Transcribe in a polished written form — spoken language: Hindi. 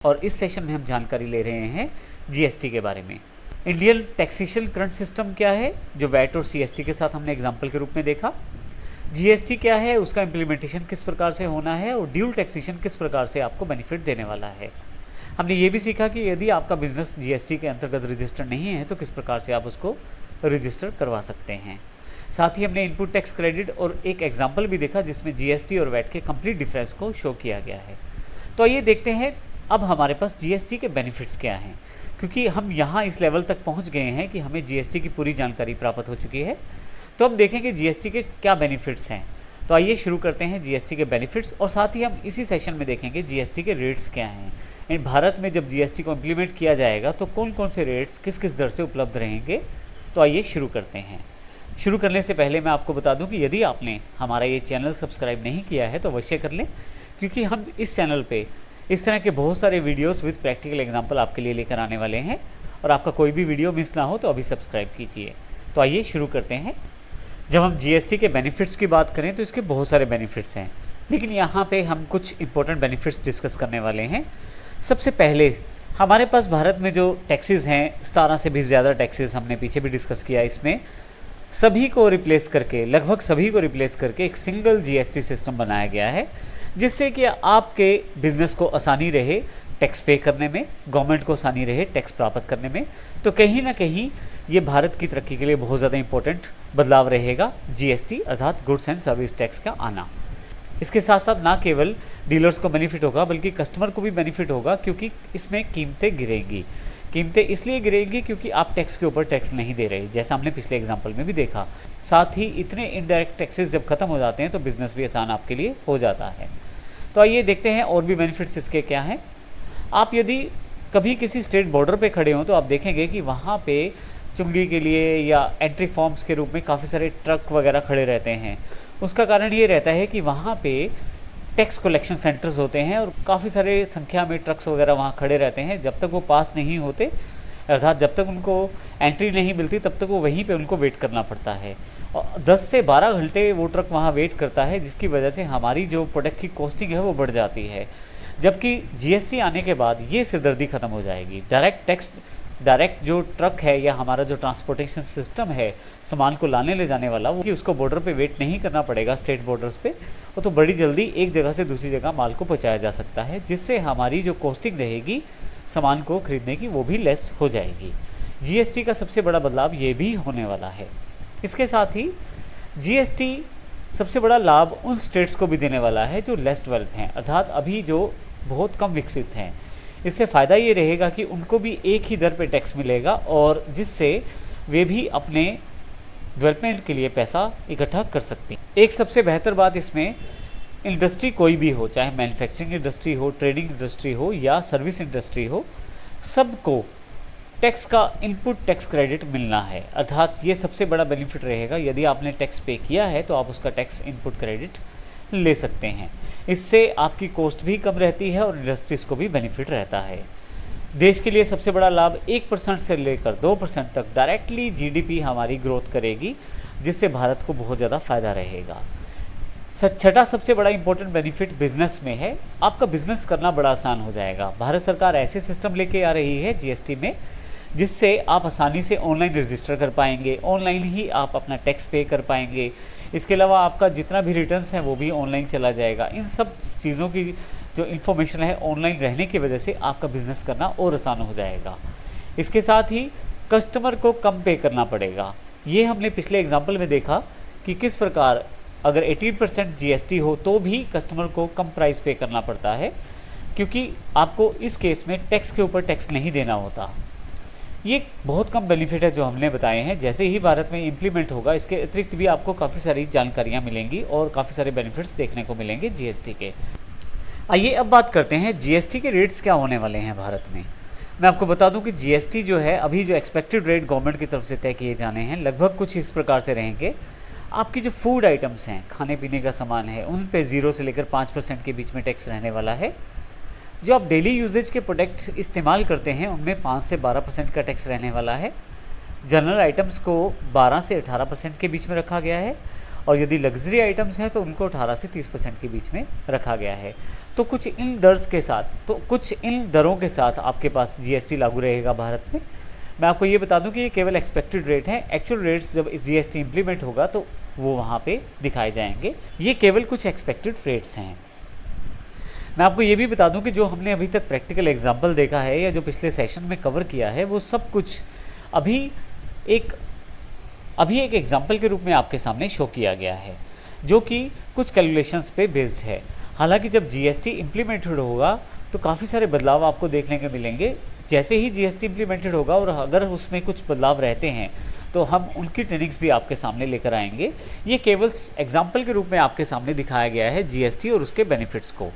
और इस सेशन में हम जानकारी ले रहे हैं जीएसटी के बारे में। इंडियन टैक्सेशन करंट सिस्टम क्या है, जो वैट और सीएसटी के साथ हमने एग्जाम्पल के रूप में देखा। जीएसटी क्या है, उसका इम्प्लीमेंटेशन किस प्रकार से होना है और ड्यूल टैक्सेशन किस प्रकार से आपको बेनिफिट देने वाला है। हमने ये भी सीखा कि यदि आपका बिजनेस जीएसटी के अंतर्गत रजिस्टर नहीं है तो किस प्रकार से आप उसको रजिस्टर करवा सकते हैं। साथ ही हमने इनपुट टैक्स क्रेडिट और एक एग्जाम्पल भी देखा जिसमें जीएसटी और वैट के कंप्लीट डिफरेंस को शो किया गया है। तो आइए देखते हैं अब हमारे पास जीएसटी के बेनिफिट्स क्या हैं, क्योंकि हम यहाँ इस लेवल तक पहुँच गए हैं कि हमें जीएसटी की पूरी जानकारी प्राप्त हो चुकी है। तो अब देखेंगे जीएसटी के क्या बेनिफिट्स हैं। तो आइए शुरू करते हैं जीएसटी के बेनिफिट्स, और साथ ही हम इसी सेशन में देखेंगे जीएसटी के रेट्स क्या हैं। भारत में जब जीएसटी को इम्प्लीमेंट किया जाएगा तो कौन कौन से रेट्स किस किस दर से उपलब्ध रहेंगे। तो आइए शुरू करते हैं। शुरू करने से पहले मैं आपको बता दूं कि यदि आपने हमारा ये चैनल सब्सक्राइब नहीं किया है तो अवश्य कर लें, क्योंकि हम इस चैनल पे इस तरह के बहुत सारे वीडियोस विद प्रैक्टिकल एग्जांपल आपके लिए लेकर आने वाले हैं, और आपका कोई भी वीडियो मिस ना हो तो अभी सब्सक्राइब कीजिए। तो आइए शुरू करते हैं। जब हम जीएसटी के बेनिफिट्स की बात करें तो इसके बहुत सारे बेनिफिट्स हैं, लेकिन यहाँ पे हम कुछ इंपॉर्टेंट बेनिफिट्स डिस्कस करने वाले हैं। सबसे पहले हमारे पास भारत में जो टैक्सेस हैं, 17 से भी ज़्यादा टैक्सेस हमने पीछे भी डिस्कस किया, इसमें सभी को रिप्लेस करके, लगभग सभी को रिप्लेस करके एक सिंगल जीएसटी सिस्टम बनाया गया है, जिससे कि आपके बिज़नेस को आसानी रहे टैक्स पे करने में, गवर्नमेंट को आसानी रहे टैक्स प्राप्त करने में। तो कहीं ना कहीं ये भारत की तरक्की के लिए बहुत ज़्यादा इंपॉर्टेंट बदलाव रहेगा जीएसटी अर्थात गुड्स एंड सर्विस टैक्स का आना। इसके साथ साथ ना केवल डीलर्स को बेनिफिट होगा बल्कि कस्टमर को भी बेनिफिट होगा, क्योंकि इसमें कीमतें गिरेंगी। कीमतें इसलिए गिरेंगी क्योंकि आप टैक्स के ऊपर टैक्स नहीं दे रहे, जैसा हमने पिछले एग्जाम्पल में भी देखा। साथ ही इतने इनडायरेक्ट टैक्सेस जब खत्म हो जाते हैं तो बिज़नेस भी आसान आपके लिए हो जाता है। तो आइए देखते हैं और भी बेनिफिट्स इसके क्या हैं। आप यदि कभी किसी स्टेट बॉर्डर पे खड़े हों तो आप देखेंगे कि वहाँ पे चुंगी के लिए या एंट्री फॉर्म्स के रूप में काफ़ी सारे ट्रक वगैरह खड़े रहते हैं। उसका कारण ये रहता है कि वहाँ पे टैक्स कलेक्शन सेंटर्स होते हैं और काफ़ी सारे संख्या में ट्रक्स वगैरह वहाँ खड़े रहते हैं। जब तक वो पास नहीं होते, अर्थात जब तक उनको एंट्री नहीं मिलती, तब तक वो वहीं पे उनको वेट करना पड़ता है, और 10 से 12 घंटे वो ट्रक वहाँ वेट करता है, जिसकी वजह से हमारी जो प्रोडक्ट की कॉस्टिंग है वो बढ़ जाती है। जबकि जीएसटी आने के बाद ये सिरदर्दी ख़त्म हो जाएगी। डायरेक्ट जो ट्रक है या हमारा जो ट्रांसपोर्टेशन सिस्टम है सामान को लाने ले जाने वाला, वो कि उसको बॉर्डर पे वेट नहीं करना पड़ेगा, स्टेट बॉर्डर्स पे, वो तो बड़ी जल्दी एक जगह से दूसरी जगह माल को पहुंचाया जा सकता है, जिससे हमारी जो कॉस्टिंग रहेगी सामान को खरीदने की वो भी लेस हो जाएगी। जीएसटी का सबसे बड़ा बदलाव ये भी होने वाला है। इसके साथ ही जीएसटी सबसे बड़ा लाभ उन स्टेट्स को भी देने वाला है जो लेस डेवलप हैं, अर्थात अभी जो बहुत कम विकसित हैं। इससे फ़ायदा ये रहेगा कि उनको भी एक ही दर पे टैक्स मिलेगा, और जिससे वे भी अपने डेवलपमेंट के लिए पैसा इकट्ठा कर सकती हैं। एक सबसे बेहतर बात इसमें, इंडस्ट्री कोई भी हो, चाहे मैन्युफैक्चरिंग इंडस्ट्री हो, ट्रेडिंग इंडस्ट्री हो या सर्विस इंडस्ट्री हो, सबको टैक्स का इनपुट टैक्स क्रेडिट मिलना है। अर्थात ये सबसे बड़ा बेनिफिट रहेगा। यदि आपने टैक्स पे किया है तो आप उसका टैक्स इनपुट क्रेडिट ले सकते हैं। इससे आपकी कॉस्ट भी कम रहती है और इंडस्ट्रीज़ को भी बेनिफिट रहता है। देश के लिए सबसे बड़ा लाभ 1% से लेकर 2% तक डायरेक्टली जीडीपी हमारी ग्रोथ करेगी, जिससे भारत को बहुत ज़्यादा फ़ायदा रहेगा। छठा सबसे बड़ा इंपॉर्टेंट बेनिफिट बिजनेस में है। आपका बिजनेस करना बड़ा आसान हो जाएगा। भारत सरकार ऐसे सिस्टम लेके आ रही है जीएसटी में, जिससे आप आसानी से ऑनलाइन रजिस्टर कर पाएंगे, ऑनलाइन ही आप अपना टैक्स पे कर पाएंगे। इसके अलावा आपका जितना भी रिटर्न्स है वो भी ऑनलाइन चला जाएगा। इन सब चीज़ों की जो इन्फॉर्मेशन है ऑनलाइन रहने की वजह से आपका बिज़नेस करना और आसान हो जाएगा। इसके साथ ही कस्टमर को कम पे करना पड़ेगा। ये हमने पिछले एग्जाम्पल में देखा कि किस प्रकार अगर 18% जीएसटी हो तो भी कस्टमर को कम प्राइस पे करना पड़ता है, क्योंकि आपको इस केस में टैक्स के ऊपर टैक्स नहीं देना होता। ये बहुत कम बेनिफिट है जो हमने बताए हैं। जैसे ही भारत में इम्प्लीमेंट होगा, इसके अतिरिक्त भी आपको काफ़ी सारी जानकारियाँ मिलेंगी और काफ़ी सारे बेनिफिट्स देखने को मिलेंगे जीएसटी के। आइए अब बात करते हैं जीएसटी के रेट्स क्या होने वाले हैं भारत में। मैं आपको बता दूं कि जीएसटी जो है, अभी जो एक्सपेक्टेड रेट गवर्नमेंट की तरफ से तय किए जाने हैं, लगभग कुछ इस प्रकार से रहेंगे। आपकी जो फूड आइटम्स हैं, खाने पीने का सामान है, उन पे 0 से लेकर 5% के बीच में टैक्स रहने वाला है। जो आप डेली यूजेज के प्रोडक्ट इस्तेमाल करते हैं उनमें 5 से 12% का टैक्स रहने वाला है। जनरल आइटम्स को 12 से 18% के बीच में रखा गया है, और यदि लग्जरी आइटम्स हैं तो उनको 18 से 30% के बीच में रखा गया है। तो कुछ इन दरों के साथ आपके पास जीएसटी लागू रहेगा भारत में। मैं आपको ये बता दूं कि ये केवल एक्सपेक्टेड रेट है, एक्चुअल रेट्स जब जीएसटी इंप्लीमेंट होगा तो वो वहाँ पे दिखाए जाएंगे। ये केवल कुछ एक्सपेक्टेड रेट्स हैं। मैं आपको ये भी बता दूं कि जो हमने अभी तक प्रैक्टिकल एग्जाम्पल देखा है या जो पिछले सेशन में कवर किया है, वो सब कुछ अभी एक एग्जाम्पल के रूप में आपके सामने शो किया गया है, जो कि कुछ कैलकुलेशंस पे बेस्ड है। हालांकि जब जीएसटी इम्प्लीमेंटेड होगा तो काफ़ी सारे बदलाव आपको देखने को मिलेंगे। जैसे ही जीएसटी इम्प्लीमेंटेड होगा और अगर उसमें कुछ बदलाव रहते हैं तो हम उनकी ट्रेनिंग्स भी आपके सामने लेकर आएंगे। ये केवल एग्जाम्पल के रूप में आपके सामने दिखाया गया है जीएसटी और उसके बेनिफिट्स को।